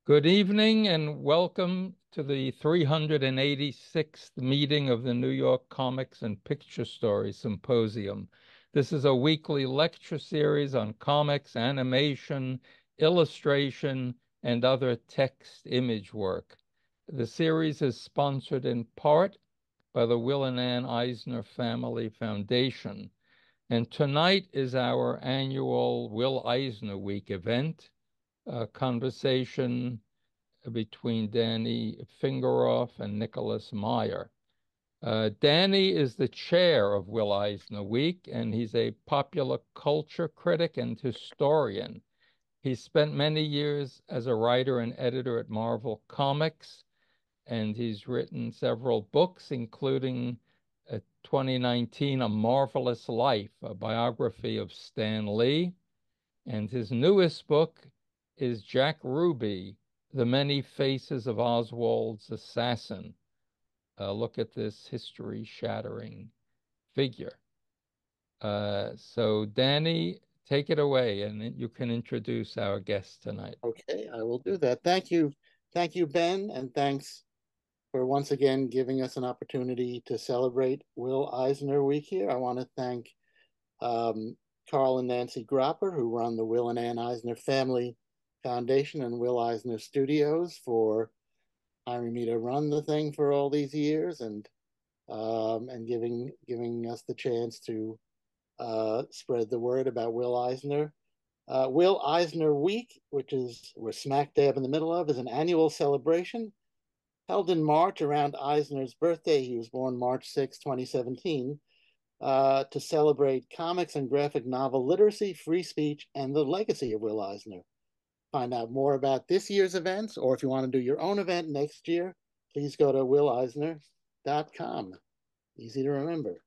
Good evening and welcome to the 386th meeting of the New York Comics and Picture-story Symposium. This is a weekly lecture series on comics, animation, illustration, and other text image work. The series is sponsored in part by the Will and Ann Eisner Family Foundation. And tonight is our annual Will Eisner Week event, a conversation between Danny Fingeroth and Nicholas Meyer. Danny is the chair of Will Eisner Week, and he's a popular culture critic and historian. He spent many years as a writer and editor at Marvel Comics, and he's written several books, including 2019, A Marvelous Life, a biography of Stan Lee. And his newest book is Jack Ruby, The Many Faces of Oswald's Assassin. Look at this history-shattering figure. So Danny, take it away, and you can introduce our guest tonight. Okay, I will do that. Thank you. Thank you, Ben, and thanks for once again giving us an opportunity to celebrate Will Eisner Week here. I want to thank Carl and Nancy Gropper, who run the Will and Ann Eisner Family Foundation and Will Eisner Studios, for hiring me to run the thing for all these years and giving us the chance to spread the word about Will Eisner. Will Eisner Week, which is we're smack dab in the middle of, is an annual celebration held in March around Eisner's birthday. He was born March 6, 2017, to celebrate comics and graphic novel literacy, free speech, and the legacy of Will Eisner. Find out more about this year's events, or if you want to do your own event next year, please go to willeisner.com. Easy to remember.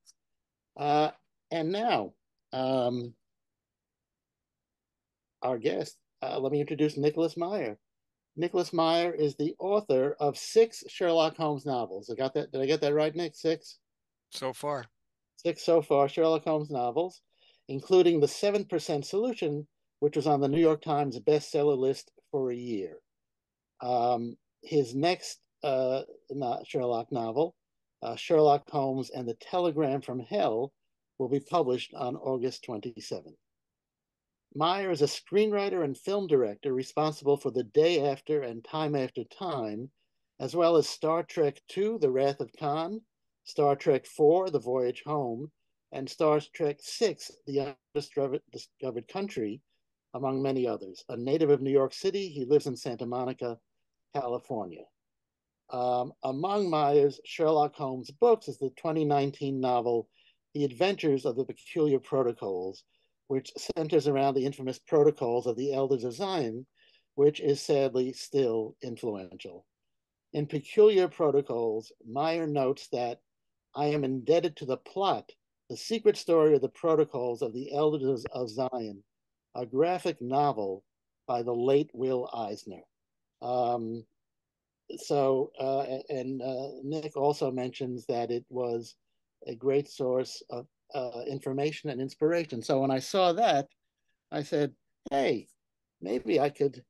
And now, our guest, let me introduce Nicholas Meyer. Nicholas Meyer is the author of 6 Sherlock Holmes novels. I got that. Did I get that right, Nick? 6? So far. 6 so far Sherlock Holmes novels, including The 7% Solution, which was on the New York Times bestseller list for a year. His next Sherlock novel, Sherlock Holmes and the Telegram from Hell, will be published on August 27th. Meyer is a screenwriter and film director responsible for The Day After and Time After Time, as well as Star Trek II, The Wrath of Khan, Star Trek IV, The Voyage Home, and Star Trek VI, The Undiscovered Country, among many others. A native of New York City, he lives in Santa Monica, California. Among Meyer's Sherlock Holmes books is the 2019 novel, The Adventures of the Peculiar Protocols, which centers around the infamous protocols of the Elders of Zion, which is sadly still influential. In Peculiar Protocols, Meyer notes that I am indebted to the plot, the secret story of the protocols of the Elders of Zion, a graphic novel by the late Will Eisner. Nick also mentions that it was a great source of information and inspiration. So when I saw that, I said, hey, maybe I could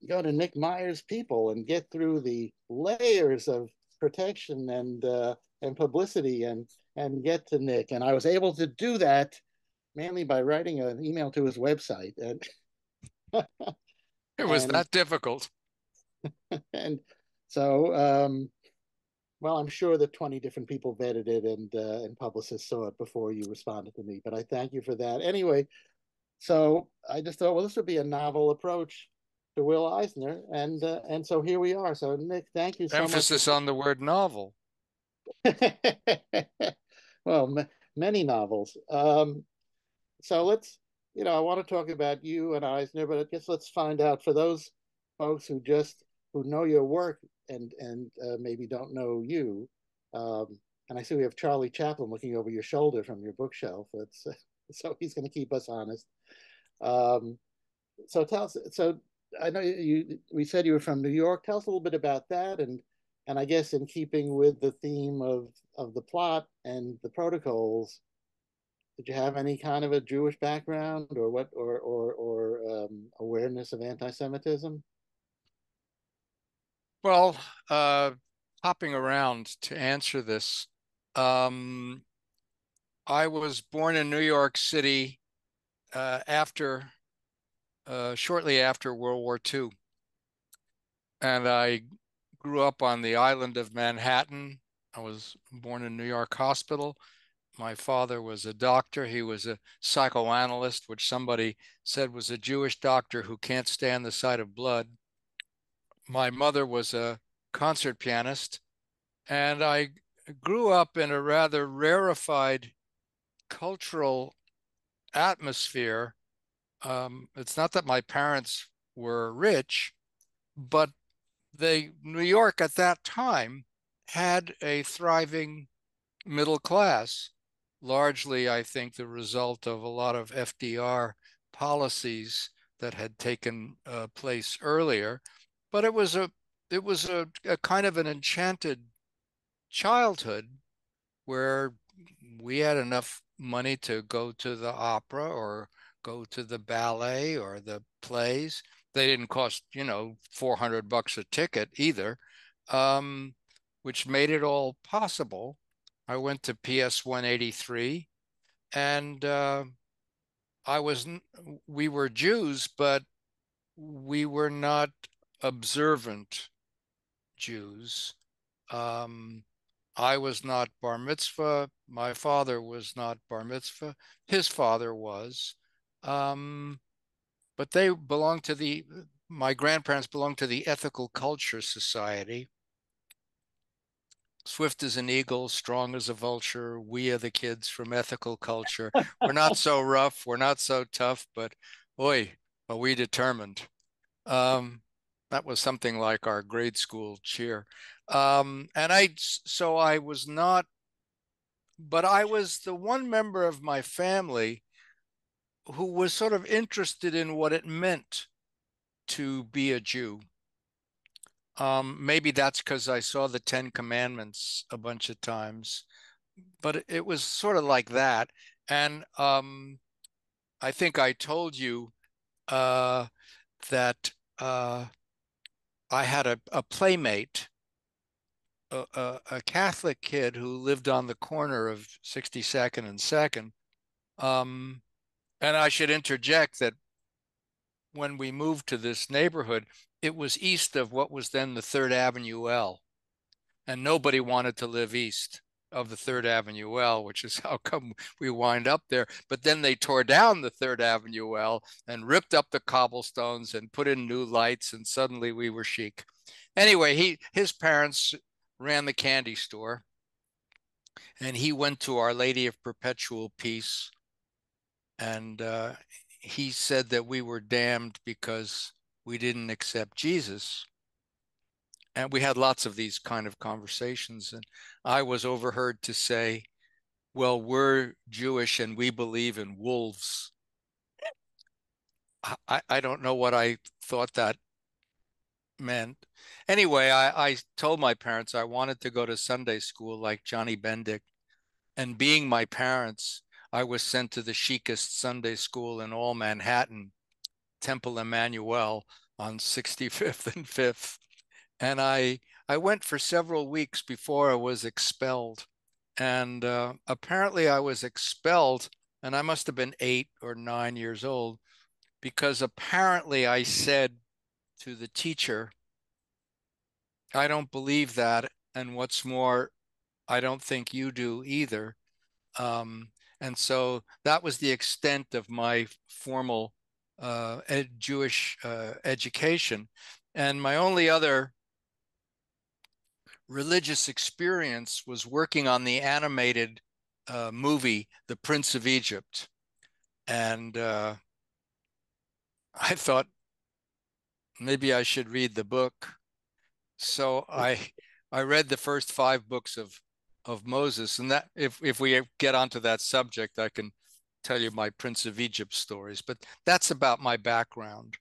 go to Nick Meyer's people and get through the layers of protection and publicity and get to Nick. And I was able to do that mainly by writing an email to his website. And it was that difficult. And so, well, I'm sure that 20 different people vetted it and publicists saw it before you responded to me, but I thank you for that. Anyway, so I just thought, well, this would be a novel approach to Will Eisner, and so here we are. So Nick, thank you so much. Emphasis on the word novel. Well, many novels. So let's, I want to talk about you and Eisner, but I guess let's find out for those folks who know your work and maybe don't know you. And I see we have Charlie Chaplin looking over your shoulder from your bookshelf. So he's going to keep us honest. So tell us. So I know we said you were from New York. Tell us a little bit about that, and I guess in keeping with the theme of the plot and the protocols, did you have any kind of a Jewish background or what or awareness of anti-Semitism? Well, hopping around to answer this, I was born in New York City shortly after World War II, and I grew up on the island of Manhattan. I was born in New York Hospital. My father was a doctor. He was a psychoanalyst, which somebody said was a Jewish doctor who can't stand the sight of blood. My mother was a concert pianist, and I grew up in a rather rarefied cultural atmosphere. It's not that my parents were rich, but New York at that time had a thriving middle class, largely, I think, the result of a lot of FDR policies that had taken place earlier. But it was a kind of an enchanted childhood where we had enough money to go to the opera or go to the ballet or the plays. They didn't cost, 400 bucks a ticket either, um, which made it all possible. I went to PS 183 and I was, we were Jews, but we were not observant Jews. Um, I was not bar mitzvah. My father was not bar mitzvah. His father was. Um, but they belonged to my grandparents belonged to the Ethical Culture Society. Swift as an eagle, strong as a vulture. We are the kids from ethical culture. We're not so rough. We're not so tough, but boy, are we determined. That was something like our grade school cheer. So I was not, but I was the one member of my family who was sort of interested in what it meant to be a Jew. Maybe that's because I saw the Ten Commandments a bunch of times, but it was sort of like that. And I think I told you that I had a playmate, a Catholic kid who lived on the corner of 62nd and 2nd. And I should interject that when we moved to this neighborhood, it was east of what was then the 3rd Avenue L. And nobody wanted to live east of the 3rd Avenue L, which is how come we wind up there. But then they tore down the 3rd Avenue L and ripped up the cobblestones and put in new lights, and suddenly we were chic. Anyway, his parents ran the candy store, and he went to Our Lady of Perpetual Peace, and he said that we were damned because we didn't accept Jesus. And we had lots of these kind of conversations. And I was overheard to say, well, we're Jewish and we believe in wolves. I don't know what I thought that meant. Anyway, I told my parents I wanted to go to Sunday school like Johnny Bendick. And being my parents, I was sent to the chicest Sunday school in all Manhattan, Temple Emmanuel on 65th and 5th. And I went for several weeks before I was expelled. And apparently I was expelled, and I must have been 8 or 9 years old, because apparently I said to the teacher, I don't believe that. And what's more, I don't think you do either. And so that was the extent of my formal Jewish education. And my only other religious experience was working on the animated movie, The Prince of Egypt. And I thought maybe I should read the book. So I read the first 5 books of Moses. And that if we get onto that subject, I can tell you my Prince of Egypt stories, but that's about my background.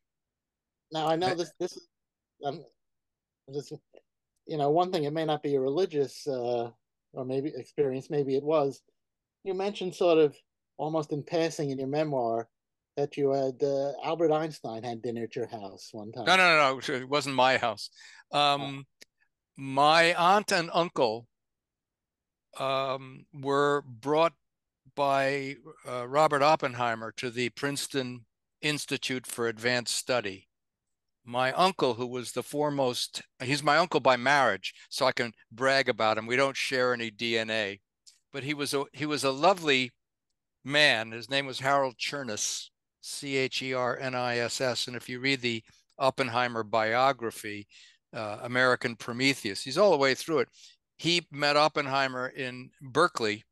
Now I know this one thing, it may not be a religious or maybe experience, maybe it was. You mentioned sort of almost in passing in your memoir that you had Albert Einstein had dinner at your house one time. No. It wasn't my house. My aunt and uncle were brought by Robert Oppenheimer to the Princeton Institute for Advanced Study. My uncle, who was the foremost, he's my uncle by marriage, so I can brag about him. We don't share any DNA, but he was a lovely man. His name was Harold Cherniss, Cherniss. And if you read the Oppenheimer biography, American Prometheus, he's all the way through it. He met Oppenheimer in Berkeley,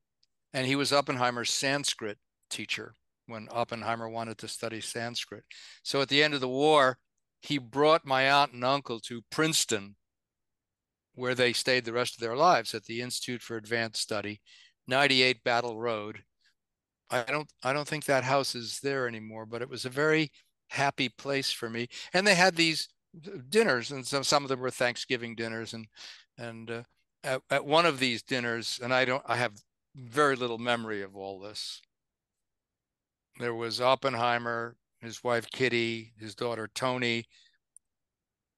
and he was Oppenheimer's Sanskrit teacher when Oppenheimer wanted to study Sanskrit. So at the end of the war, he brought my aunt and uncle to Princeton, where they stayed the rest of their lives at the Institute for Advanced Study, 98 Battle Road. I don't think that house is there anymore, but it was a very happy place for me. And they had these dinners, and some of them were Thanksgiving dinners. And at one of these dinners, and I have very little memory of all this. There was Oppenheimer, his wife Kitty, his daughter Tony,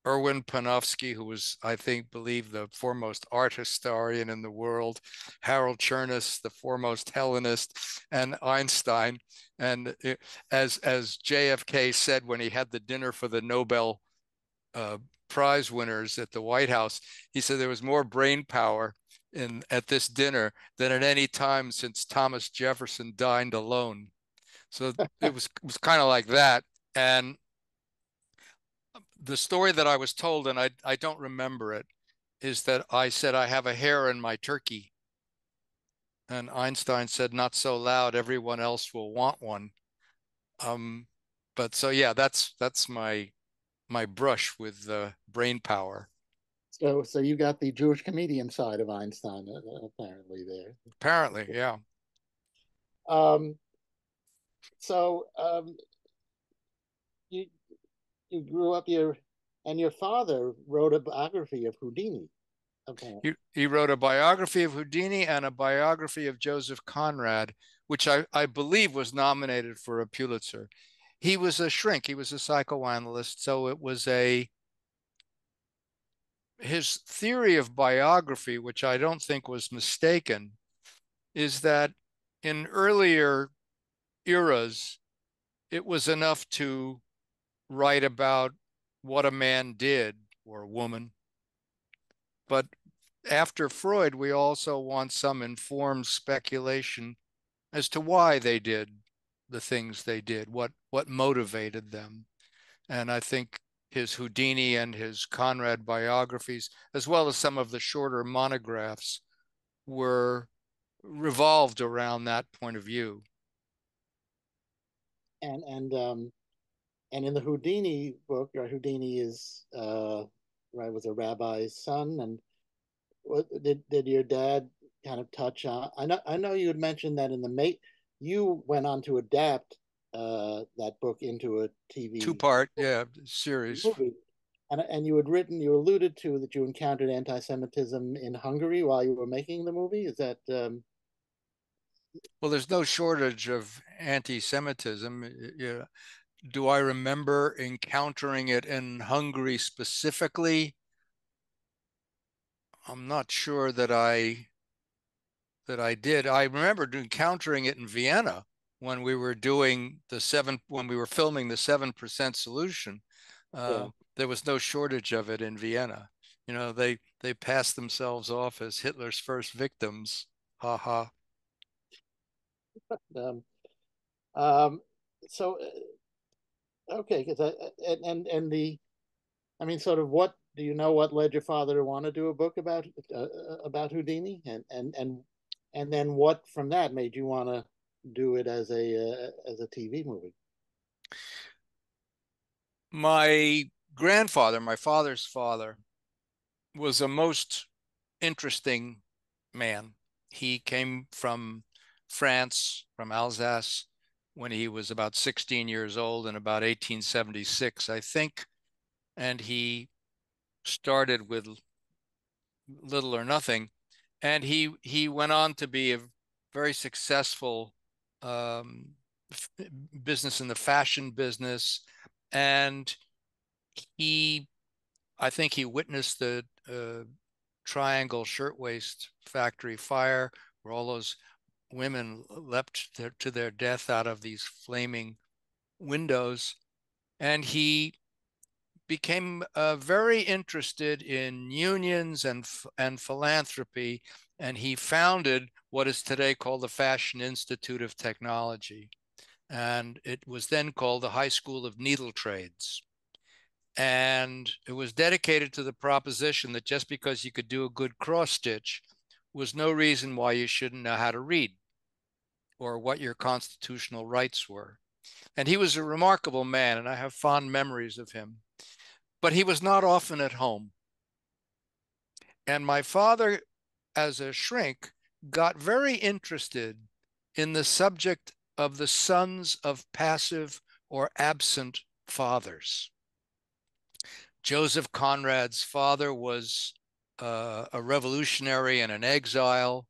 Erwin Panofsky, who was, I believe the foremost art historian in the world, Harold Cherniss, the foremost Hellenist, and Einstein. And as JFK said when he had the dinner for the Nobel Prize winners at the White House, he said there was more brain power at this dinner than at any time since Thomas Jefferson dined alone. So it was kind of like that. And the story that I was told, and I don't remember it, is that I said, I have a hair in my turkey. And Einstein said, not so loud, everyone else will want one. But so, yeah, that's my brush with brain power. So you got the Jewish comedian side of Einstein apparently there. Apparently, yeah. You grew up and your father wrote a biography of Houdini. Apparently. He wrote a biography of Houdini and a biography of Joseph Conrad, which I believe was nominated for a Pulitzer. He was a shrink. He was a psychoanalyst. So it was his theory of biography, which I don't think was mistaken, is that in earlier eras, it was enough to write about what a man did or a woman. But after Freud, we also want some informed speculation as to why they did the things they did, what motivated them. And I think his Houdini and his Conrad biographies, as well as some of the shorter monographs, were revolved around that point of view. And in the Houdini book, Houdini is was a rabbi's son, and what did your dad kind of touch on? I know you had mentioned that in the you went on to adapt that book into a TV two-part series movie. And you alluded to that you encountered anti-Semitism in Hungary while you were making the movie. Is that well, there's no shortage of anti-Semitism. Do I remember encountering it in Hungary specifically? I'm not sure that I did. I remember encountering it in Vienna when we were filming the 7% solution. There was no shortage of it in Vienna. They passed themselves off as Hitler's first victims. Ha ha. So okay, because sort of what do you know? What led your father to want to do a book about Houdini, and then what from that made you want to do it as a TV movie? My grandfather, my father's father, was a most interesting man. He came from France, from Alsace, when he was about 16 years old in about 1876, I think. And he started with little or nothing. And he went on to be a very successful business in the fashion business. And I think he witnessed the Triangle Shirtwaist Factory fire, where all those women leapt to their death out of these flaming windows. And he became very interested in unions and philanthropy, and he founded what is today called the Fashion Institute of Technology. And it was then called the High School of Needle Trades. And it was dedicated to the proposition that just because you could do a good cross stitch was no reason why you shouldn't know how to read or what your constitutional rights were. And he was a remarkable man, and I have fond memories of him. But he was not often at home. And my father, as a shrink, got very interested in the subject of the sons of passive or absent fathers. Joseph Conrad's father was a revolutionary and an exile,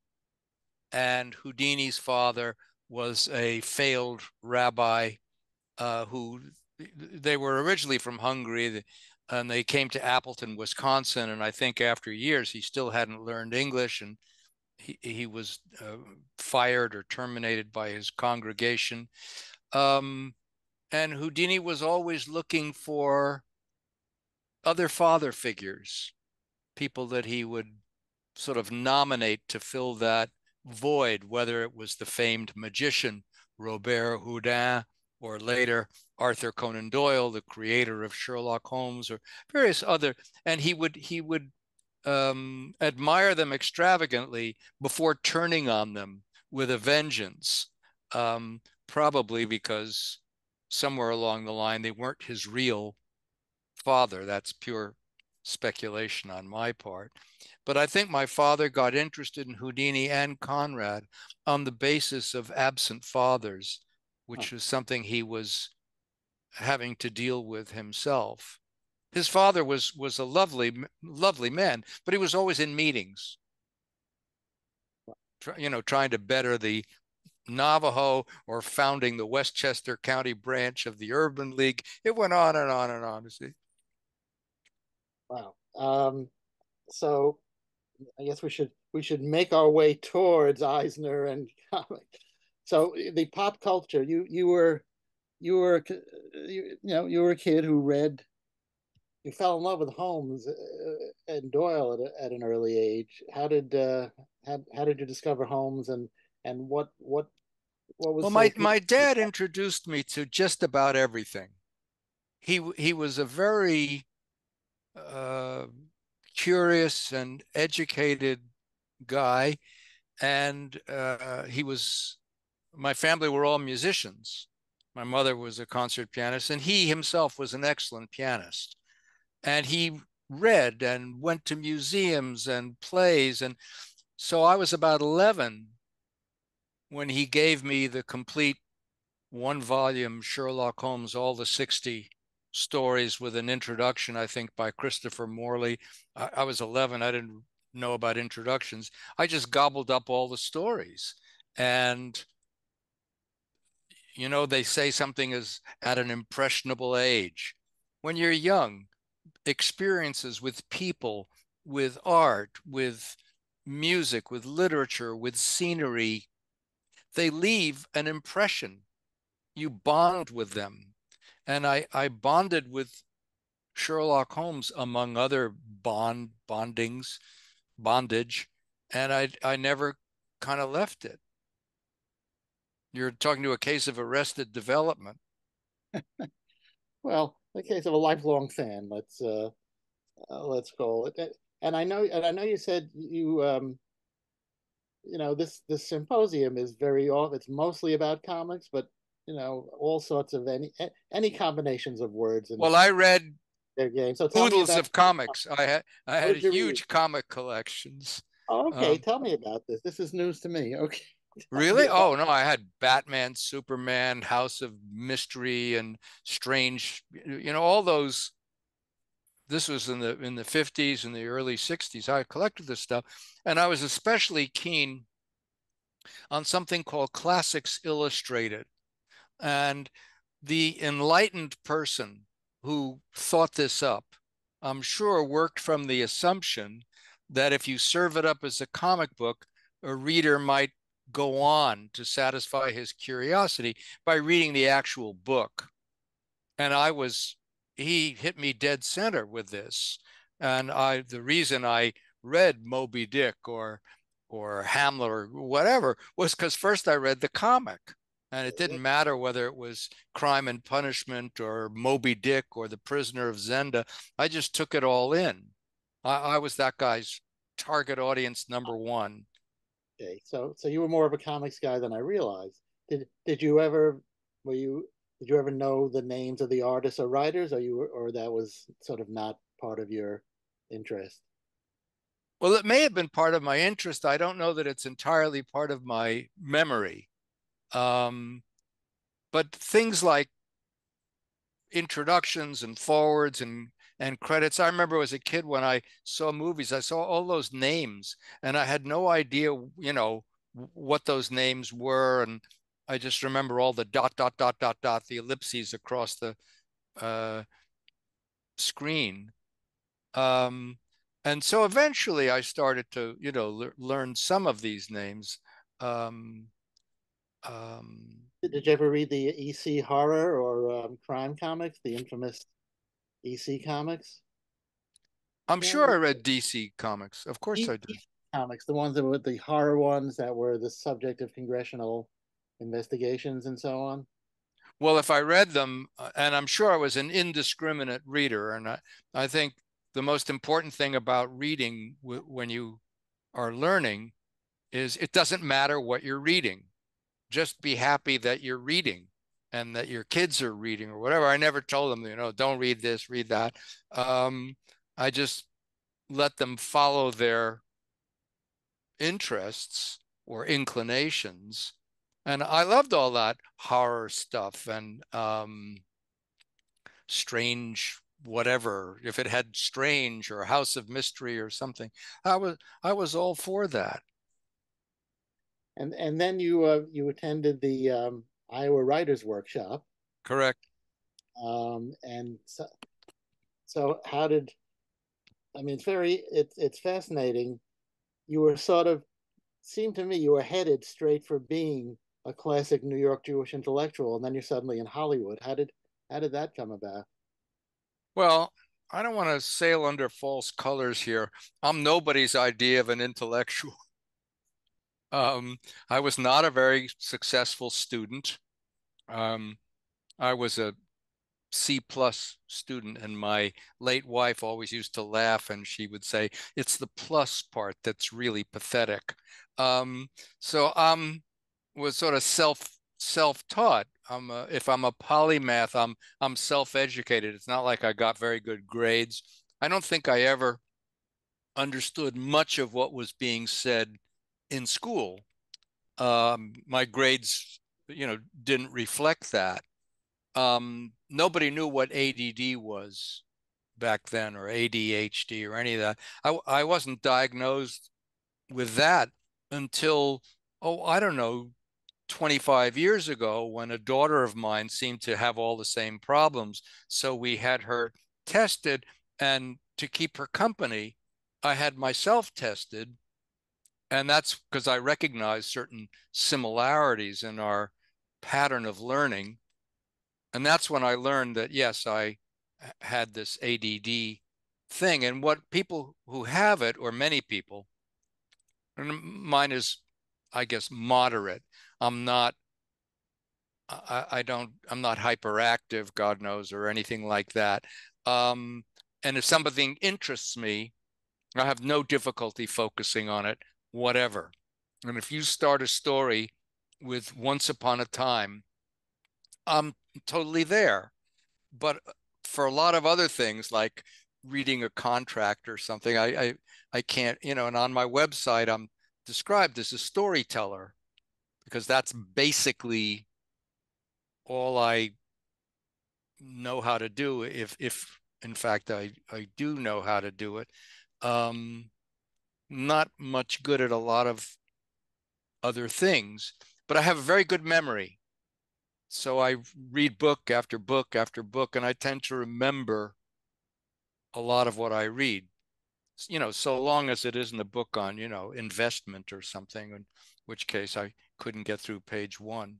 and Houdini's father was a failed rabbi who they were originally from Hungary, and they came to Appleton, Wisconsin. And I think after years, he still hadn't learned English, and he was fired or terminated by his congregation. And Houdini was always looking for other father figures, people that he would sort of nominate to fill that void, whether it was the famed magician Robert Houdin, or later Arthur Conan Doyle, the creator of Sherlock Holmes, or various other. And he would admire them extravagantly before turning on them with a vengeance, probably because somewhere along the line they weren't his real father. That's pure speculation on my part. But I think my father got interested in Houdini and Conrad on the basis of absent fathers, which was something he was having to deal with himself. His father was a lovely man, but he was always in meetings, trying to better the Navajo or founding the Westchester County branch of the Urban League. It went on and on and on. See? Wow. So I guess we should make our way towards Eisner and comic. So the pop culture, you were a kid who read. You fell in love with Holmes and Doyle at an early age. How did you discover Holmes, and what was Well, so my dad introduced me to just about everything. He was a very curious and educated guy, and my family were all musicians. My mother was a concert pianist, and he himself was an excellent pianist. And he read and went to museums and plays. And so I was about 11 when he gave me the complete one-volume Sherlock Holmes, all the 60 stories, with an introduction, I think, by Christopher Morley. I was 11. I didn't know about introductions. I just gobbled up all the stories. And, they say something is at an impressionable age. When you're young, experiences with people, with art, with music, with literature, with scenery, they leave an impression. You bond with them. And I bonded with Sherlock Holmes, among other bondage, and I never kind of left it. You're talking to a case of arrested development. Well, the case of a lifelong fan. Let's call it. And I know you said this symposium is it's mostly about comics, but all sorts of any combinations of words and Well, I read their game. So tell me oodles about of comics. I had huge read? comic collections. Oh, okay, tell me about this. This is news to me. Okay. Really? Oh no, I had Batman, Superman, House of Mystery, and Strange. All those. This was in the 50s and the early 60s. I collected this stuff, and I was especially keen on something called Classics Illustrated, And the enlightened person who thought this up, I'm sure, worked from the assumption that if you serve it up as a comic book, a reader might go on to satisfy his curiosity by reading the actual book. And he hit me dead center with this. And the reason I read Moby Dick or Hamlet or whatever was because first I read the comic. And it didn't matter whether it was Crime and Punishment or Moby Dick or The Prisoner of Zenda. I just took it all in. I was that guy's target audience number one. Okay, so you were more of a comics guy than I realized. Did you ever did you ever know the names of the artists or writers, or that was sort of not part of your interest? Well, it may have been part of my interest. I don't know that it's entirely part of my memory. But things like introductions and forwards and credits. I remember as a kid when I saw movies, I saw all those names and I had no idea, what those names were. And I just remember all the dot, dot, dot, dot, dot, the ellipses across the screen. And so eventually I started to, learn some of these names. Um, Did you ever read the EC horror or crime comics, the infamous EC comics? I'm Yeah, sure I read DC comics. Of course I did. EC comics, the ones that were the horror ones that were the subject of congressional investigations and so on. Well, if I read them, and I'm sure I was an indiscriminate reader, and I think the most important thing about reading when you are learning is it doesn't matter what you're reading. Just be happy that you're reading and that your kids are reading or whatever. I never told them, don't read this, read that. I just let them follow their interests or inclinations. And I loved all that horror stuff and strange whatever. If it had strange or House of Mystery or something, I was all for that. And then you attended the Iowa Writers Workshop. Correct. And so how did I mean it's fascinating. You were sort of seemed to me you were headed straight for being a classic New York Jewish intellectual, and then you're suddenly in Hollywood. How did that come about? Well, I don't want to sail under false colors here. I'm nobody's idea of an intellectual. I was not a very successful student. Um, I was a C plus student, and my late wife always used to laugh, and she would say, "It's the plus part that's really pathetic." So was sort of self-taught. If I'm a polymath, I'm self-educated. It's not like I got very good grades. I don't think I ever understood much of what was being said in school. My grades, didn't reflect that. Nobody knew what ADD was back then or ADHD or any of that. I wasn't diagnosed with that until, I don't know, 25 years ago when a daughter of mine seemed to have all the same problems. So we had her tested, and to keep her company, I had myself tested. And that's because I recognized certain similarities in our pattern of learning. And that's when I learned that, yes, I had this ADD thing. And what people who have it, or many people, and mine is, I guess, moderate. I'm not I'm not hyperactive, God knows, or anything like that. And if something interests me, I have no difficulty focusing on it, whatever. And if you start a story with once upon a time, I'm totally there. But for a lot of other things, like reading a contract or something, I can't, and on my website, I'm described as a storyteller because that's basically all I know how to do, if in fact I do know how to do it. Not much good at a lot of other things, but I have a very good memory. So I read book after book after book, and I tend to remember a lot of what I read, so long as it isn't a book on, investment or something, in which case I couldn't get through page one.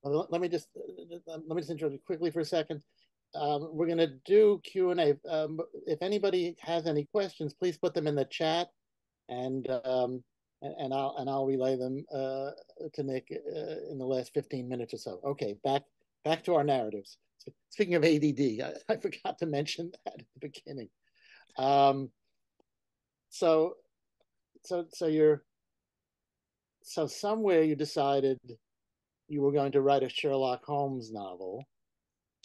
Let me just interrupt you quickly for a second. We're going to do Q&A. If anybody has any questions, please put them in the chat, and I'll relay them to Nick in the last 15 minutes or so. Okay, back to our narratives. Speaking of ADD, I forgot to mention that at the beginning. So somewhere you decided you were going to write a Sherlock Holmes novel.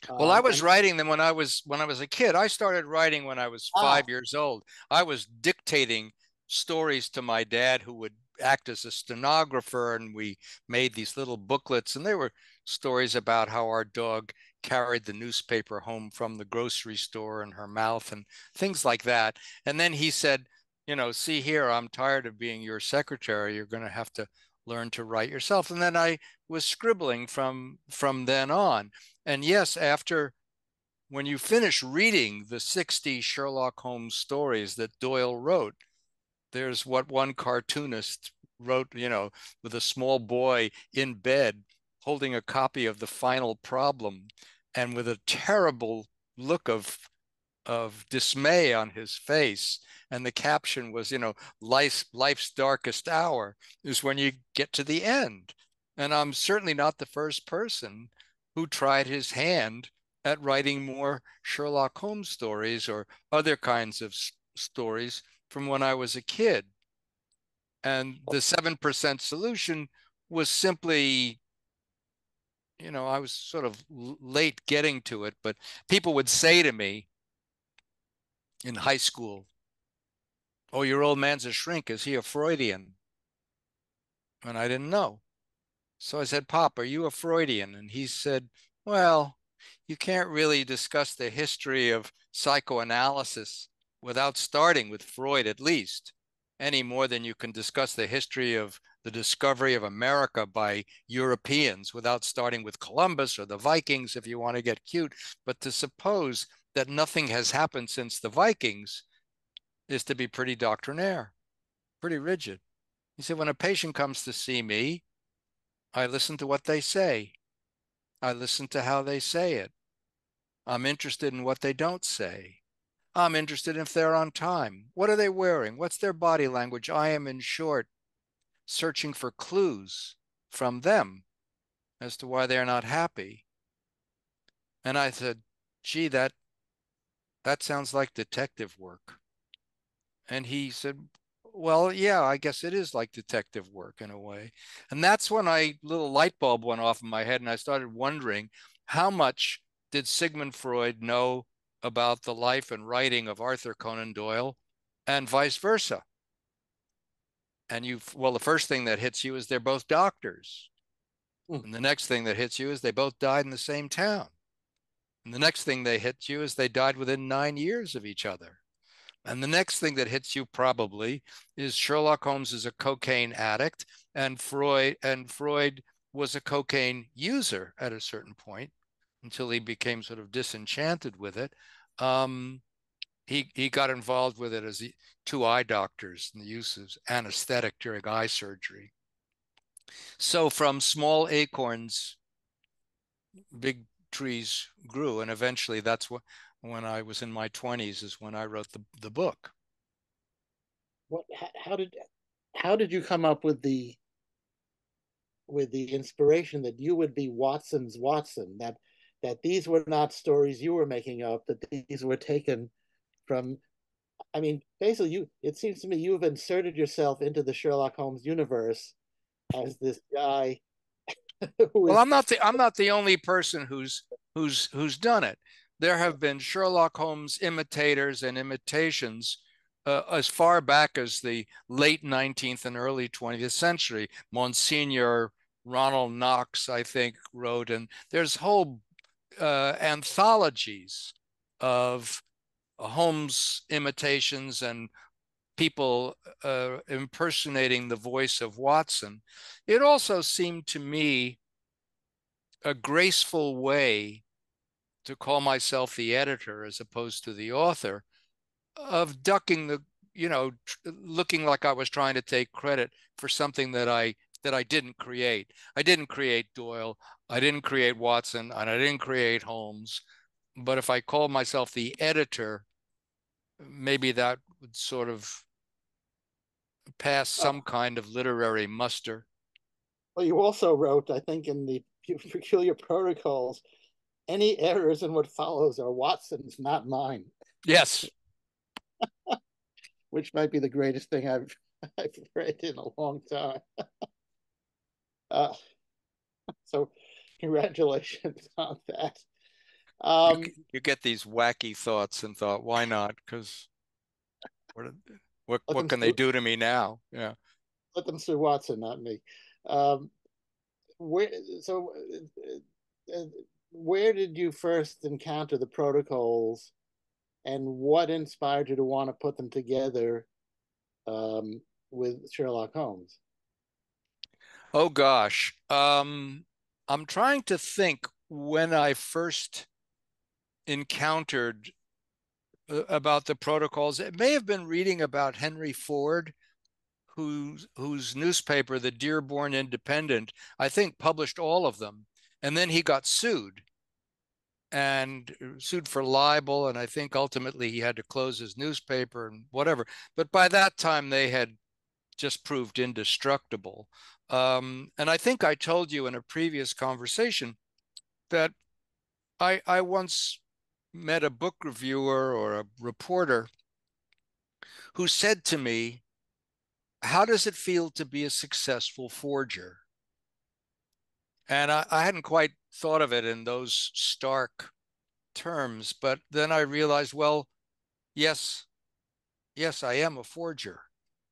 Well, I was writing them when I was a kid. I started writing when I was 5 years old. I was dictating stories to my dad, who would act as a stenographer, and we made these little booklets, and they were stories about how our dog carried the newspaper home from the grocery store in her mouth and things like that. And then he said, see here, I'm tired of being your secretary. You're going to have to learn to write yourself. And then I was scribbling from then on. And yes, when you finish reading the 60 Sherlock Holmes stories that Doyle wrote, there's what one cartoonist wrote, with a small boy in bed holding a copy of The Final Problem, and with a terrible look of dismay on his face. And the caption was, life's darkest hour is when you get to the end. And I'm certainly not the first person who tried his hand at writing more Sherlock Holmes stories or other kinds of stories from when I was a kid. And the 7% solution was simply, I was sort of late getting to it, but people would say to me in high school, "Oh, your old man's a shrink. Is he a Freudian?" And I didn't know. So I said, "Pop, are you a Freudian?" And he said, "Well, you can't really discuss the history of psychoanalysis without starting with Freud, at least, any more than you can discuss the history of the discovery of America by Europeans without starting with Columbus or the Vikings, if you want to get cute. But to suppose that nothing has happened since the Vikings is to be pretty doctrinaire, pretty rigid." He said, "When a patient comes to see me, I listen to what they say. I listen to how they say it. I'm interested in what they don't say. I'm interested if they're on time. What are they wearing? What's their body language? I am, in short, searching for clues from them as to why they're not happy." And I said, "Gee, that sounds like detective work." And he said, "Well, yeah, I guess it is like detective work in a way." And that's when little light bulb went off in my head, and I started wondering, how much did Sigmund Freud know about the life and writing of Arthur Conan Doyle, and vice versa? And the first thing that hits you is they're both doctors. And the next thing that hits you is they both died in the same town. And the next thing they hit you is they died within 9 years of each other. And the next thing that hits you probably is Sherlock Holmes is a cocaine addict, and Freud was a cocaine user at a certain point until he became sort of disenchanted with it. He got involved with it as two eye doctors and the use of anesthetic during eye surgery. So from small acorns, big trees grew, and eventually that's when I was in my 20s is when I wrote the book. How did you come up with the inspiration that you would be Watson's Watson, that these were not stories you were making up, that these were taken from, I mean, basically it seems to me you've inserted yourself into the Sherlock Holmes universe as this guy Well, I'm not the only person who's done it. There have been Sherlock Holmes imitators and imitations as far back as the late 19th and early 20th century. Monsignor Ronald Knox, I think, wrote, and there's whole anthologies of Holmes imitations and people impersonating the voice of Watson. It also seemed to me a graceful way to call myself the editor as opposed to the author, of ducking the, looking like I was trying to take credit for something that I didn't create. I didn't create Doyle, I didn't create Watson, and I didn't create Holmes. But if I called myself the editor, maybe that would sort of pass some kind of literary muster. Well, you also wrote, I think, in the Peculiar Protocols, any errors in what follows are Watson's, not mine. Yes. Which might be the greatest thing I've read in a long time. So congratulations on that. You get these wacky thoughts and thought, why not? Because what can they do to me now? Yeah. Let them sue Watson, not me. Where did you first encounter the protocols, and what inspired you to want to put them together with Sherlock Holmes? Oh gosh, I'm trying to think when I first encountered about the protocols. It may have been reading about Henry Ford, whose newspaper, the Dearborn Independent, I think published all of them, and then he got sued for libel, and I think ultimately he had to close his newspaper and whatever. But by that time, they had just proved indestructible. And I think I told you in a previous conversation that I once met a book reviewer or a reporter who said to me, "How does it feel to be a successful forger?" And I hadn't quite thought of it in those stark terms, but then I realized, well, yes, I am a forger.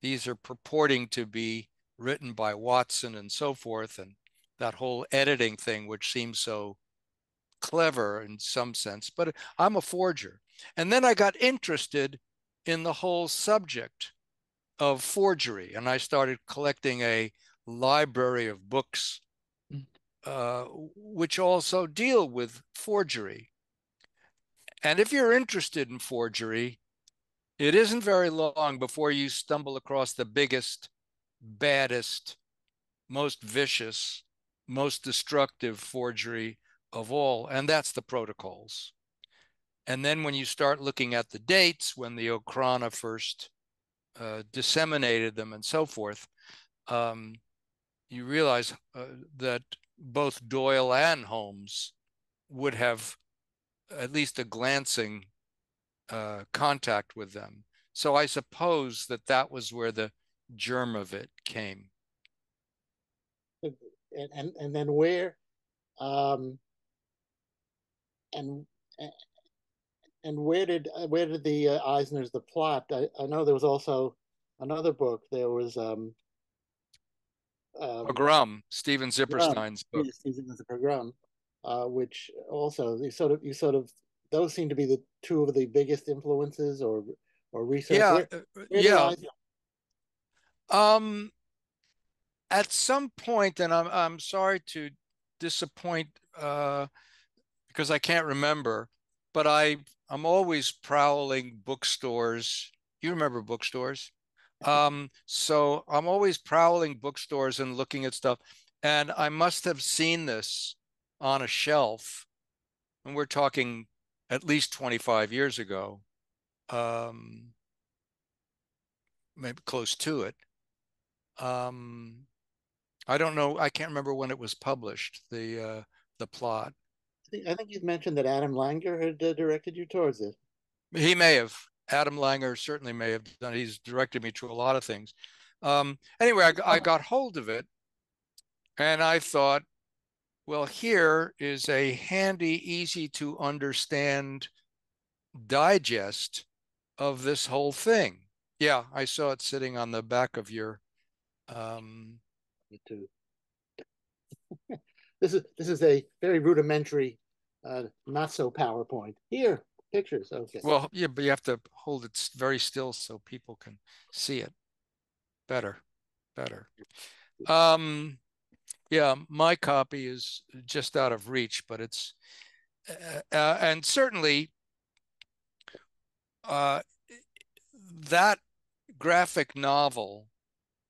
These are purporting to be written by Watson and so forth, and that whole editing thing, which seems so clever in some sense, but I'm a forger. And then I got interested in the whole subject of forgery, and I started collecting a library of books which also deal with forgery. And if you're interested in forgery, it isn't very long before you stumble across the biggest, baddest, most vicious, most destructive forgery of all, and that's the protocols. And then when you start looking at the dates, when the Okhrana first disseminated them and so forth, you realize that both Doyle and Holmes would have at least a glancing contact with them. So I suppose that was where the germ of it came. And then where and where did the Eisner's the plot? I know there was also another book. There was Pogrom, Steven Zipperstein's book. Steven Pogrom, which also you sort of those seem to be the two of the biggest influences or research. Yeah, where at some point, and I'm sorry to disappoint because I can't remember, but I'm always prowling bookstores. You remember bookstores? So I'm always prowling bookstores and looking at stuff, and I must have seen this on a shelf, and we're talking at least 25 years ago, maybe close to it. I don't know. I can't remember when it was published, the plot. I think you've mentioned that Adam Langer had directed you towards it. He may have. Adam Langer certainly may have done. He's directed me to a lot of things. Anyway, I got hold of it, and I thought, well, here is a handy, easy to understand digest of this whole thing. Yeah, I saw it sitting on the back of your. Me too. This is a very rudimentary, not so PowerPoint. Here, pictures. Okay. Well, yeah, but you have to hold it very still so people can see it better. Yeah, my copy is just out of reach, but it's and certainly that graphic novel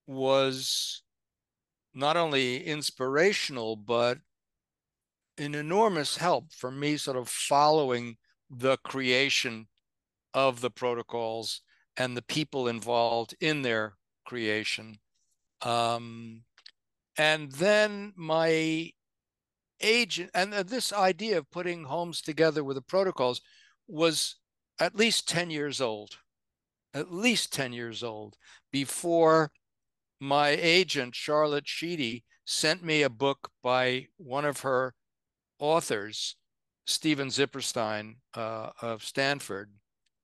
was not only inspirational, but an enormous help for me sort of following the creation of the protocols and the people involved in their creation. And then my agent, and this idea of putting Holmes together with the protocols was at least 10 years old, at least 10 years old before my agent, Charlotte Sheedy, sent me a book by one of her authors, Stephen Zipperstein of Stanford,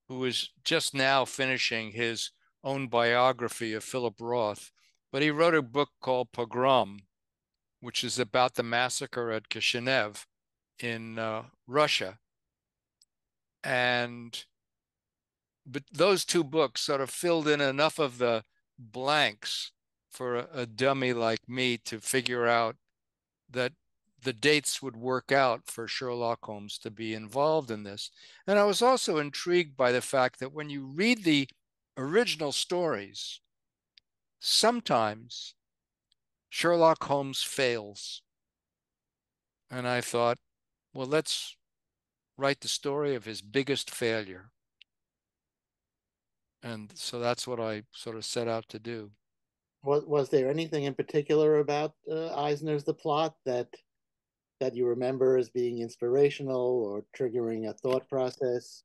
who is just now finishing his own biography of Philip Roth. But he wrote a book called Pogrom, which is about the massacre at Kishinev in Russia. But those two books sort of filled in enough of the blanks for a dummy like me to figure out that the dates would work out for Sherlock Holmes to be involved in this. And I was also intrigued by the fact that when you read the original stories, sometimes Sherlock Holmes fails. And I thought, well, let's write the story of his biggest failure. And so that's what I sort of set out to do. Was there anything in particular about Eisner's The Plot that you remember as being inspirational or triggering a thought process?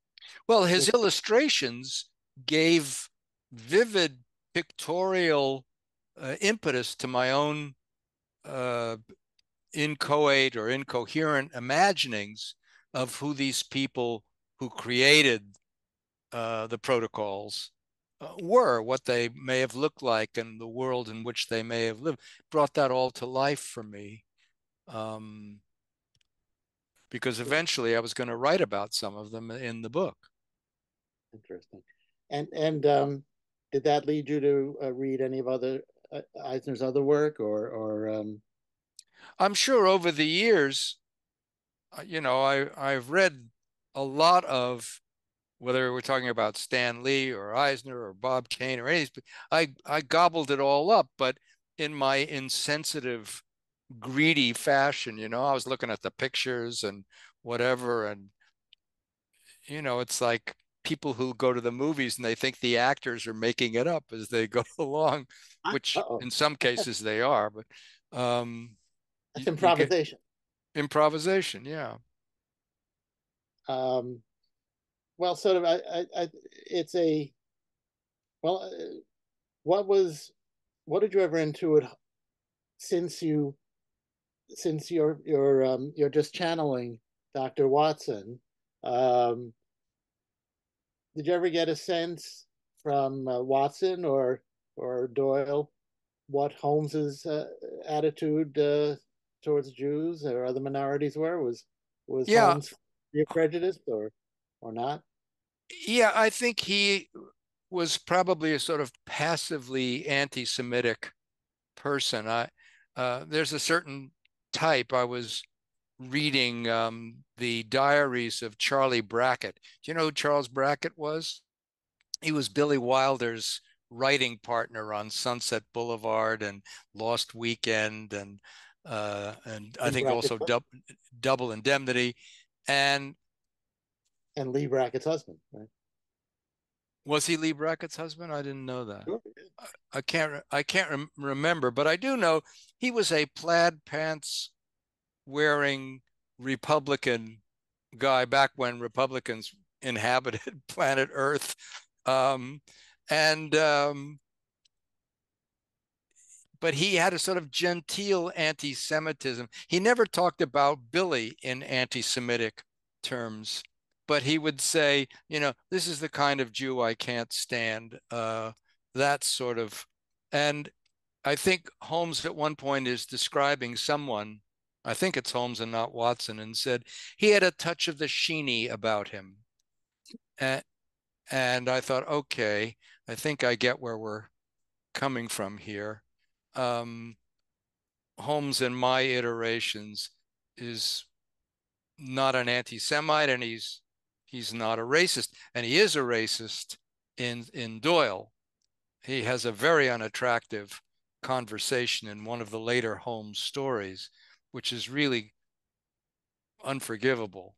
Well, his illustrations gave vivid pictorial impetus to my own inchoate or incoherent imaginings of who these people who created the protocols were, what they may have looked like, and the world in which they may have lived. Brought that all to life for me. Because eventually I was going to write about some of them in the book. Interesting. And did that lead you to read any of Eisner's other work, or I'm sure over the years, I've read a lot of, whether we're talking about Stan Lee or Eisner or Bob Kane or any, I gobbled it all up, but in my insensitive, greedy fashion, I was looking at the pictures and whatever, and it's like people who go to the movies and they think the actors are making it up as they go along, which in some cases they are, but that's you get improvisation. Improvisation, yeah. Well, sort of. It's a well. What did you ever intuit since you're just channeling Dr. Watson? Did you ever get a sense from Watson or Doyle what Holmes's attitude towards Jews or other minorities were? Was Yeah, Holmes prejudiced or not? yeah, I think he was probably a sort of passively anti-Semitic person. There's a certain type. I was reading the diaries of Charlie Brackett. Do you know who Charles Brackett was? He was Billy Wilder's writing partner on Sunset Boulevard and Lost Weekend, and I In think Brackett's also Double Indemnity. And Lee Brackett's husband, right? was he Lee Brackett's husband? I didn't know that. Sure. I can't remember, but I do know he was a plaid pants wearing Republican guy back when Republicans inhabited planet Earth. And but he had a sort of genteel anti-Semitism. He never talked about Billy in anti-Semitic terms, but he would say, this is the kind of Jew I can't stand. That sort of, and I think Holmes at one point is describing someone, I think it's Holmes and not Watson, and said he had a touch of the Sheeny about him. And I thought, okay, I think I get where we're coming from here. Holmes in my iterations is not an anti-Semite, and he's not a racist, and he is a racist in Doyle. He has a very unattractive conversation in one of the later Holmes stories, which is really unforgivable,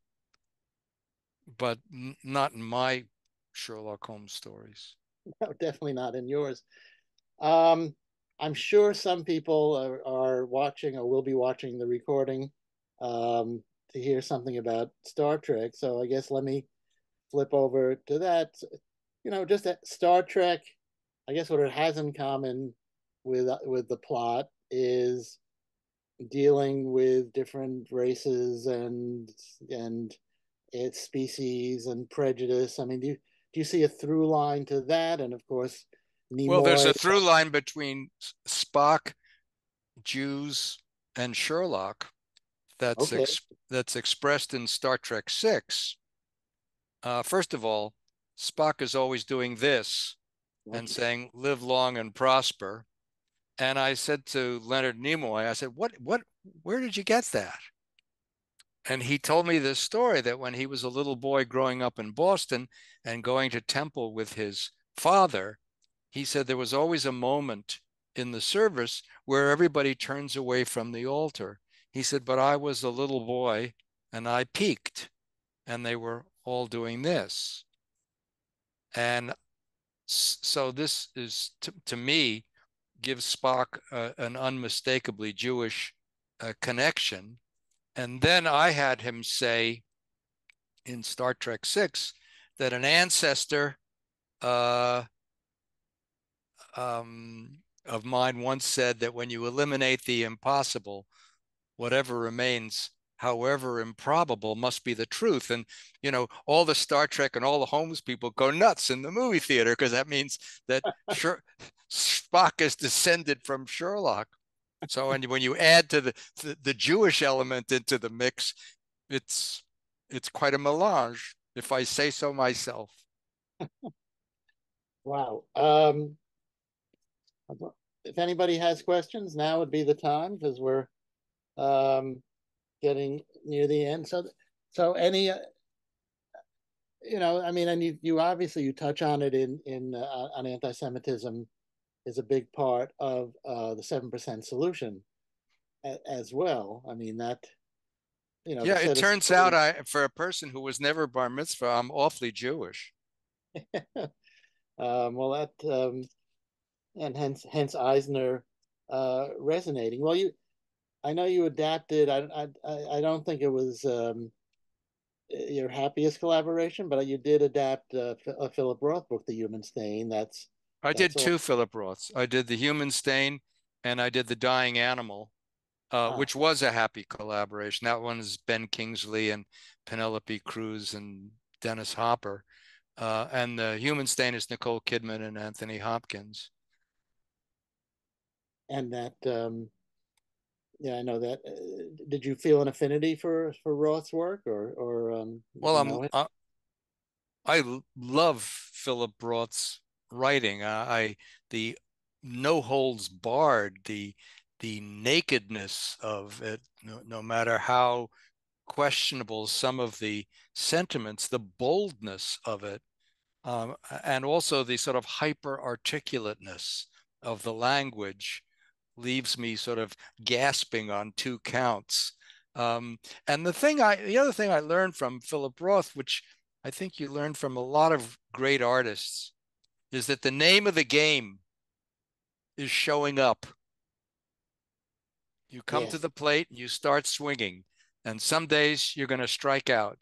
but not in my Sherlock Holmes stories. No, definitely not in yours. Um, I'm sure some people are watching or will be watching the recording to hear something about Star Trek. So I guess let me flip over to that. You know, just that Star Trek, I guess what it has in common with the plot is dealing with different races and its species and prejudice. I mean, do you see a through line to that? And of course, Well, there's Nimoy. a through line between Spock, Jews, and Sherlock that's Okay, that's expressed in Star Trek 6. First of all, Spock is always doing this and okay. saying, "Live long and prosper." And I said to Leonard Nimoy, I said, where did you get that?" And he told me this story that when he was a little boy growing up in Boston and going to temple with his father, he said there was always a moment in the service where everybody turns away from the altar. He said, but I was a little boy and I peeked, and they were all doing this. And so this is, to me, gives Spock an unmistakably Jewish connection. And then I had him say in Star Trek 6 that an ancestor uh, of mine once said that when you eliminate the impossible, whatever remains, however improbable, must be the truth. And, you know, all the Star Trek and all the Holmes people go nuts in the movie theater because that means that Spock is descended from Sherlock. So, and when you add to the Jewish element into the mix, it's quite a melange, if I say so myself. Wow. If anybody has questions, now would be the time because we're um, getting near the end. So any, you know, I mean, and you obviously you touch on it in on anti-Semitism is a big part of the 7% solution as well. I mean that, you know, the Yeah, it set of turns out stories. for a person who was never bar mitzvah, I'm awfully Jewish. Well, that and hence Eisner resonating. Well, I know you adapted. I don't think it was your happiest collaboration, but you did adapt a Philip Roth book, The Human Stain. I That's did all. two Philip Roths. I did The Human Stain and I did The Dying Animal, Ah, which was a happy collaboration. That one is Ben Kingsley and Penelope Cruz and Dennis Hopper. And The Human Stain is Nicole Kidman and Anthony Hopkins. and that yeah, I know that. Did you feel an affinity for Roth's work, or did Well, you know it? I love Philip Roth's writing. The no holds barred, the nakedness of it, no matter how questionable some of the sentiments, the boldness of it, and also the sort of hyper articulateness of the language leaves me sort of gasping on two counts. And the other thing I learned from Philip Roth, which I think you learn from a lot of great artists, is that the name of the game is showing up. You come to Yes. the plate and you start swinging, and some days you're going to strike out,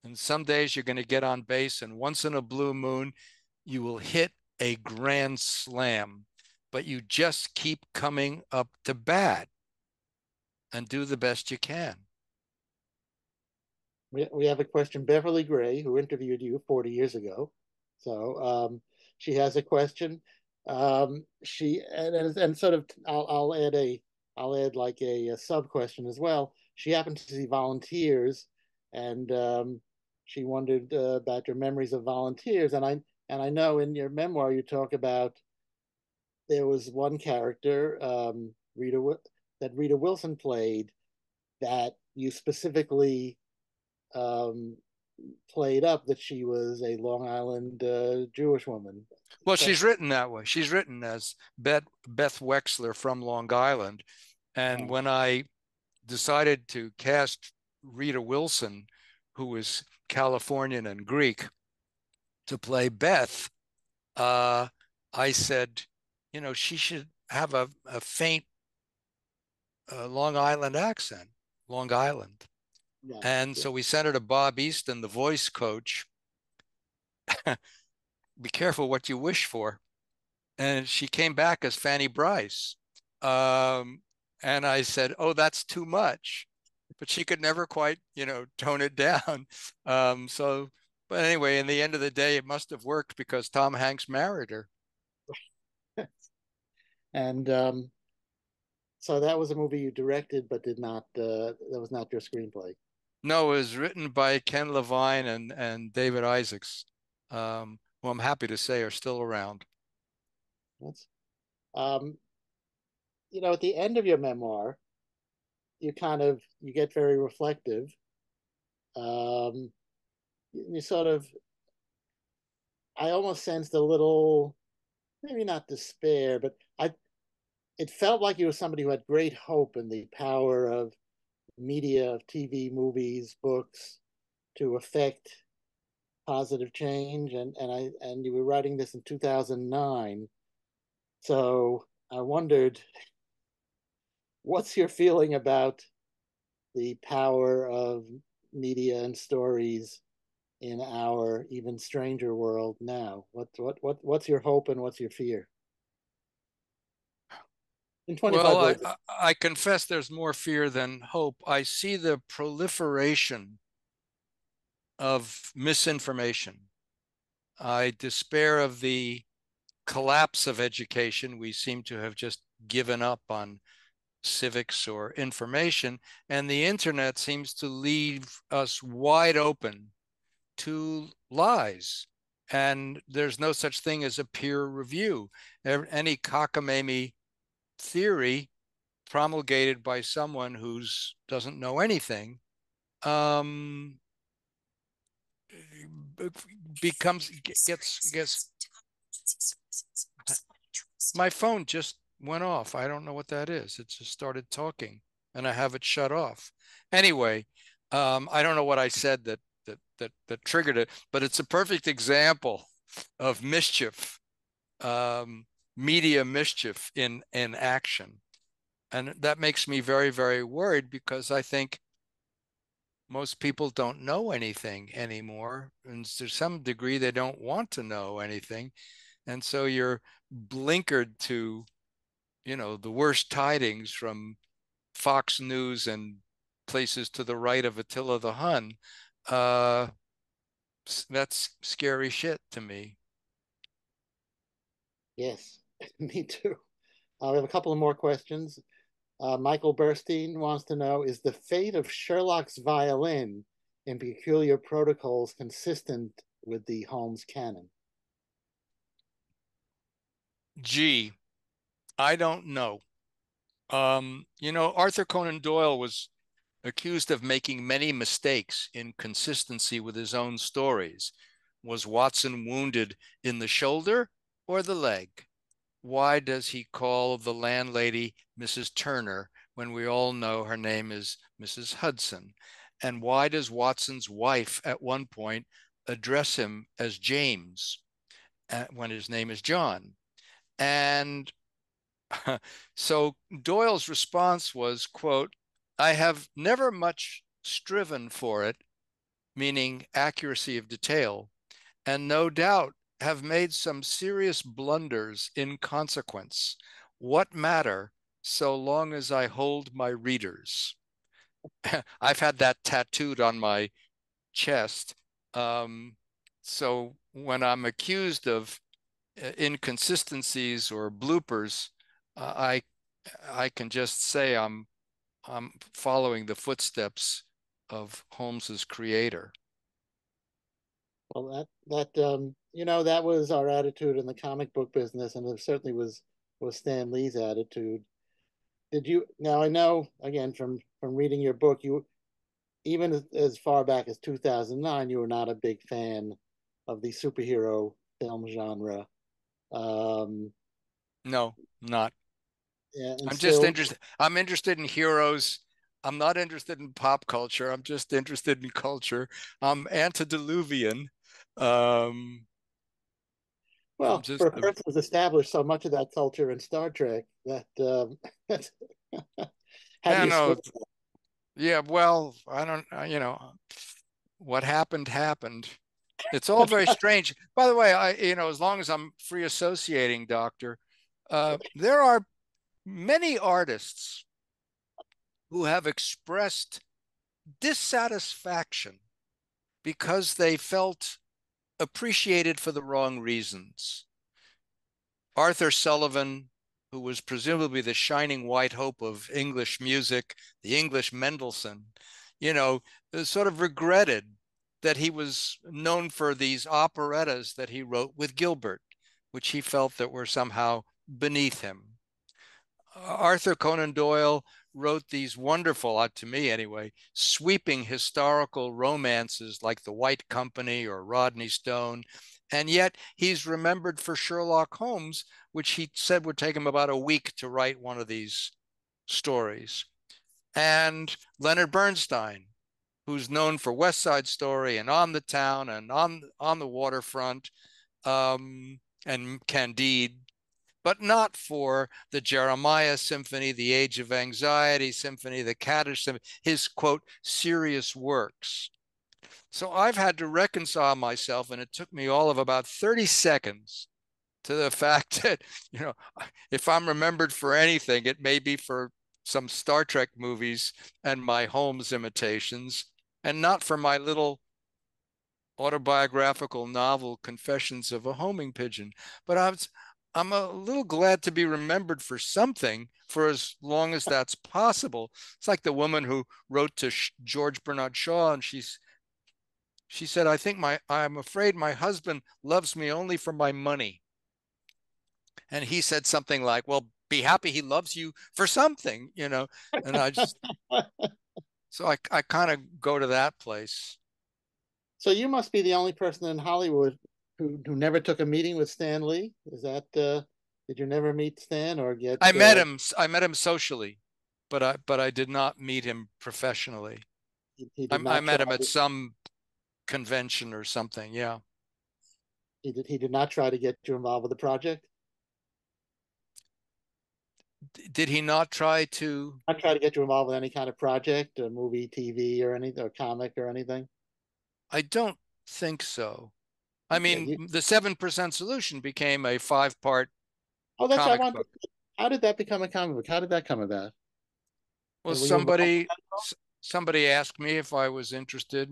and some days you're going to get on base, and once in a blue moon, you will hit a grand slam, but you just keep coming up to bat and do the best you can. We have a question. Beverly Gray, who interviewed you 40 years ago, so she has a question. She and sort of I'll add like a sub question as well. She happened to see volunteers, and she wondered about your memories of volunteers. And I know in your memoir you talk about there was one character, Rita that Rita Wilson played that you specifically played up that she was a Long Island Jewish woman. Well, So, she's written that way. She's written as Beth Wexler from Long Island. And when I decided to cast Rita Wilson, who was Californian and Greek, to play Beth, I said, she should have a faint Long Island accent, Long Island. yeah, And yeah. so we sent her to Bob Easton, the voice coach. Be careful what you wish for. And she came back as Fanny Bryce. And I said, oh, that's too much. But she could never quite, tone it down. But anyway, in the end of the day, it must have worked because Tom Hanks married her. And so that was a movie you directed, but did not. That was not your screenplay. No, it was written by Ken Levine and David Isaacs, who I'm happy to say are still around. That's, um, at the end of your memoir, you get very reflective. Um, you sort of, I almost sensed a little, maybe not despair, but it felt like you were somebody who had great hope in the power of media, of TV, movies, books, to affect positive change. And you were writing this in 2009. So I wondered, what's your feeling about the power of media and stories in our even stranger world now? What's your hope and what's your fear? In 25 Well, words. I confess there's more fear than hope. I see the proliferation of misinformation. I despair of the collapse of education. We seem to have just given up on civics or information, and the internet seems to leave us wide open to lies. And there's no such thing as a peer review. Any cockamamie theory promulgated by someone who doesn't know anything um, becomes gets my phone just went off. I don't know what that is. It just started talking and I have it shut off. Anyway, I don't know what I said that triggered it, but it's a perfect example of mischief, media mischief in action. And that makes me very, very worried because I think most people don't know anything anymore. And to some degree, they don't want to know anything. And so you're blinkered to, the worst tidings from Fox News and places to the right of Attila the Hun. That's scary shit to me. Yes, me too. We have a couple of more questions. Michael Burstein wants to know, is the fate of Sherlock's violin in Peculiar Protocols consistent with the Holmes canon? Gee, I don't know. Arthur Conan Doyle was accused of making many mistakes in consistency with his own stories. Was Watson wounded in the shoulder or the leg? Why does he call the landlady Mrs. Turner when we all know her name is Mrs. Hudson? And why does Watson's wife at one point address him as James when his name is John? And so Doyle's response was, quote, I have never much striven for it, meaning accuracy of detail, and no doubt have made some serious blunders in consequence. What matter so long as I hold my readers? I've had that tattooed on my chest. So when I'm accused of inconsistencies or bloopers, I can just say I'm following the footsteps of Holmes's creator. Well, that was our attitude in the comic book business, and it certainly was Stan Lee's attitude. Did you now? I know again from reading your book, you even as far back as 2009, you were not a big fan of the superhero film genre. Um, No, not. yeah, and I'm just still, interested. I'm interested in heroes. I'm not interested in pop culture. I'm just interested in culture. I'm antediluvian. Um, I'm well, just for a person who's established so much of that culture in Star Trek, that how do I you square? know. Yeah, well, I don't, what happened happened. It's all very strange. By the way, as long as I'm free associating, Doctor, there are many artists who have expressed dissatisfaction because they felt appreciated for the wrong reasons. Arthur Sullivan, who was presumably the shining white hope of English music, the English Mendelssohn, sort of regretted that he was known for these operettas that he wrote with Gilbert, which he felt that were somehow beneath him. Arthur Conan Doyle wrote these wonderful, to me anyway, sweeping historical romances like The White Company or Rodney Stone. And yet he's remembered for Sherlock Holmes, which he said would take him about a week to write one of these stories. And Leonard Bernstein, who's known for West Side Story and On the Town and on the Waterfront, and Candide, but not for the Jeremiah Symphony, the Age of Anxiety Symphony, the Kaddish Symphony, his quote, serious works. So I've had to reconcile myself, and it took me all of about 30 seconds to the fact that, if I'm remembered for anything, it may be for some Star Trek movies and my Holmes imitations, and not for my little autobiographical novel, Confessions of a Homing Pigeon. But I'm a little glad to be remembered for something for as long as that's possible. It's like the woman who wrote to George Bernard Shaw, and she said, I'm afraid my husband loves me only for my money. And he said something like, well, be happy he loves you for something, and so I kind of go to that place. So you must be the only person in Hollywood who never took a meeting with Stan Lee. Is that did you never meet Stan or get I met him socially, but I did not meet him professionally. he did I not try met him at some convention or something. Yeah. he did not try to get you involved with the project? Did he not try to? Not try to get you involved with any kind of project, a movie, TV, or anything, or comic or anything? I don't think so. I Yeah, mean, the 7% Solution became a 5-part oh, that's what I comic wanted. book. How did that become a comic book? How did that come about? Well, Were you involved? somebody asked me if I was interested,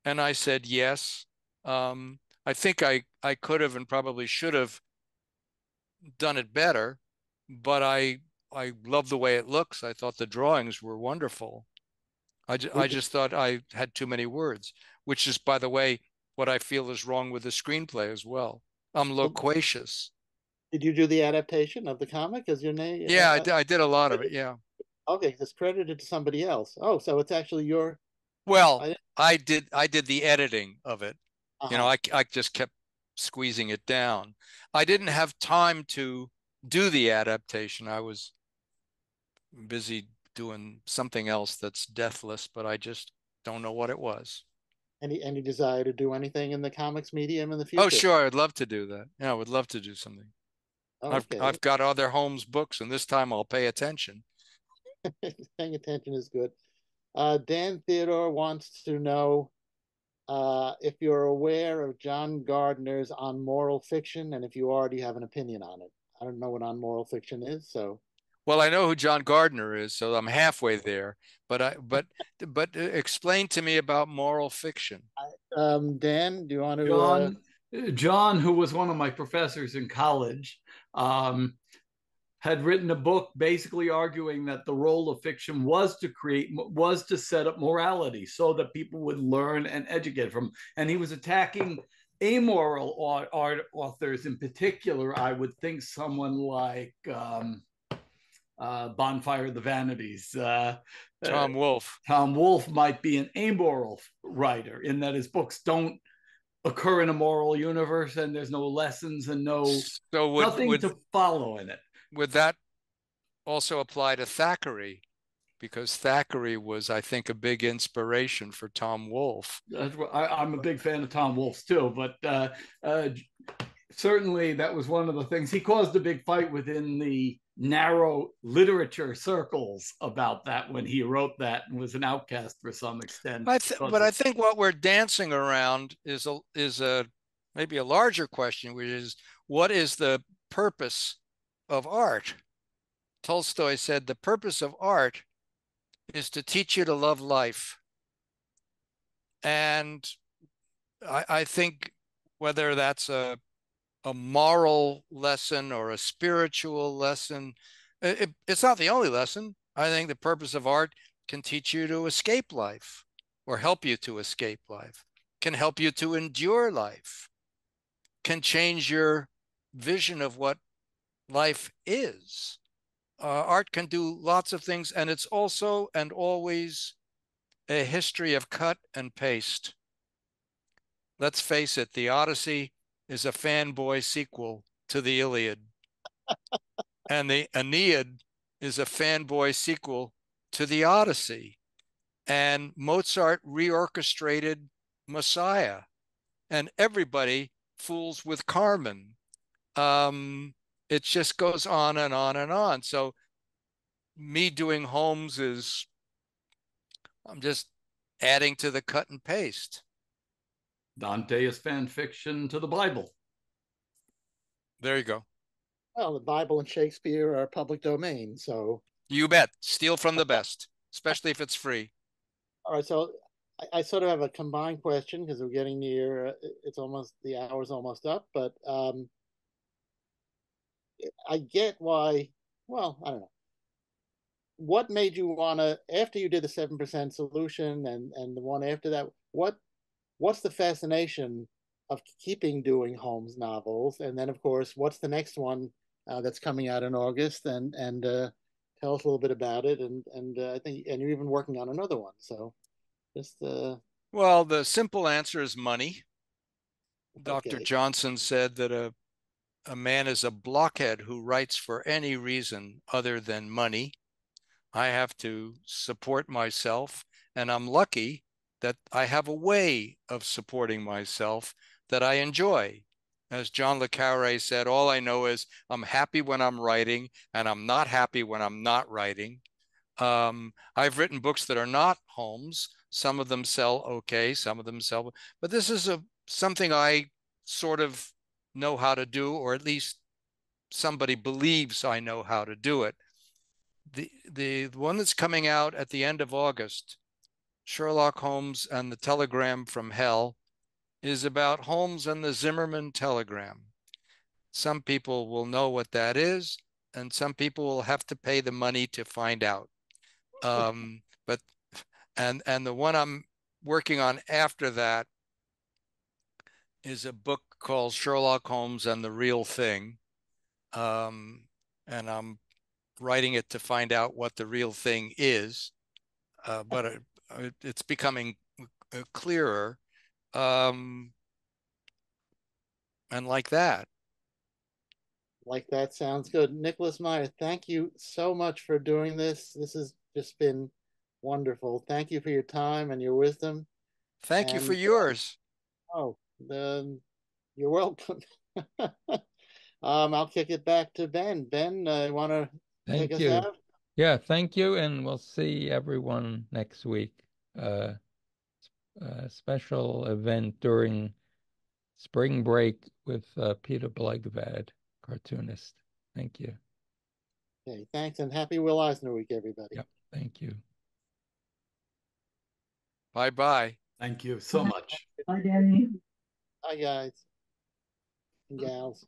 and I said yes. I think I could have and probably should have done it better, but I love the way it looks. I thought the drawings were wonderful. I just thought I had too many words, which is, by the way, what I feel is wrong with the screenplay as well. I'm Well, loquacious. did you do the adaptation of the comic as your name? Yeah, I did a lot of it. Yeah. Okay, it's credited to somebody else. Oh, so it's actually your. Well, I, I did the editing of it. uh-huh. I just kept squeezing it down. I didn't have time to do the adaptation. I was busy doing something else that's deathless, but I just don't know what it was. Any desire to do anything in the comics medium in the Oh, future? sure, I'd love to do that. Yeah, I would love to do something. Oh, okay. I've got other Holmes books, and this time I'll pay attention. Paying attention is good. Dan Theodore wants to know if you're aware of John Gardner's On Moral Fiction, and if you already have an opinion on it. I don't know what On Moral Fiction is, so. Well, I know who John Gardner is, so I'm halfway there. But explain to me about moral fiction. Dan, do you want to? John, who was one of my professors in college, had written a book basically arguing that the role of fiction was to set up morality so that people would learn and educate from. And he was attacking amoral authors in particular. I would think someone like Bonfire of the Vanities. Tom Wolfe. Tom Wolfe might be an amoral writer in that his books don't occur in a moral universe, and there's no lessons and nothing to follow in it. Would that also apply to Thackeray? Because Thackeray was, I think, a big inspiration for Tom Wolfe. I'm a big fan of Tom Wolfe too, but certainly that was one of the things. He caused a big fight within the narrow literature circles about that when he wrote that, and was an outcast for some extent. But I think what we're dancing around is maybe a larger question, which is, what is the purpose of art? Tolstoy said the purpose of art is to teach you to love life. And I think whether that's a moral lesson or a spiritual lesson, it's not the only lesson. I think the purpose of art can teach you to escape life, or help you to escape life, can help you to endure life, can change your vision of what life is. Art can do lots of things, and it's also and always a history of cut and paste. Let's face it, the Odyssey is a fanboy sequel to the Iliad. And the Aeneid is a fanboy sequel to the Odyssey. And Mozart reorchestrated Messiah. And everybody fools with Carmen. It just goes on and on and on. So me doing Holmes I'm just adding to the cut and paste. Dante is fan fiction to the Bible. There you go. Well, the Bible and Shakespeare are public domain, so. You bet. Steal from the best, especially if it's free. All right, so I sort of have a combined question because we're getting near, the hour's almost up, but I get why, well, I don't know. What made you want to, after you did the 7% solution and the one after that, what's the fascination of keeping doing Holmes novels? And then, of course, what's the next one that's coming out in August? And tell us a little bit about it. And I think, and you're even working on another one. So just. Well, the simple answer is money. Okay. Dr. Johnson said that a man is a blockhead who writes for any reason other than money. I have to support myself, and I'm lucky that I have a way of supporting myself that I enjoy. As John le Carré said, all I know is I'm happy when I'm writing, and I'm not happy when I'm not writing. I've written books that are not Holmes. Some of them sell okay, some of them sell, but this is something I sort of know how to do, or at least somebody believes I know how to do it. The one that's coming out at the end of August, Sherlock Holmes and the Telegram from Hell, is about Holmes and the Zimmerman telegram. Some people will know what that is, and some people will have to pay the money to find out. But the one I'm working on after that is a book called Sherlock Holmes and the Real Thing. And I'm writing it to find out what the real thing is, but it's becoming clearer. And like that. Like that sounds good. Nicholas Meyer, thank you so much for doing this. This has just been wonderful. Thank you for your time and your wisdom. Thank you for yours. You're welcome. I'll kick it back to Ben. Ben, you want to take us out? Yeah, thank you, and we'll see everyone next week. A special event during spring break with Peter Blegvad, cartoonist. Thank you. Okay, thanks, and happy Will Eisner week, everybody. Yep, thank you. Bye-bye. Thank you so much. Bye, Danny. Bye, guys and gals.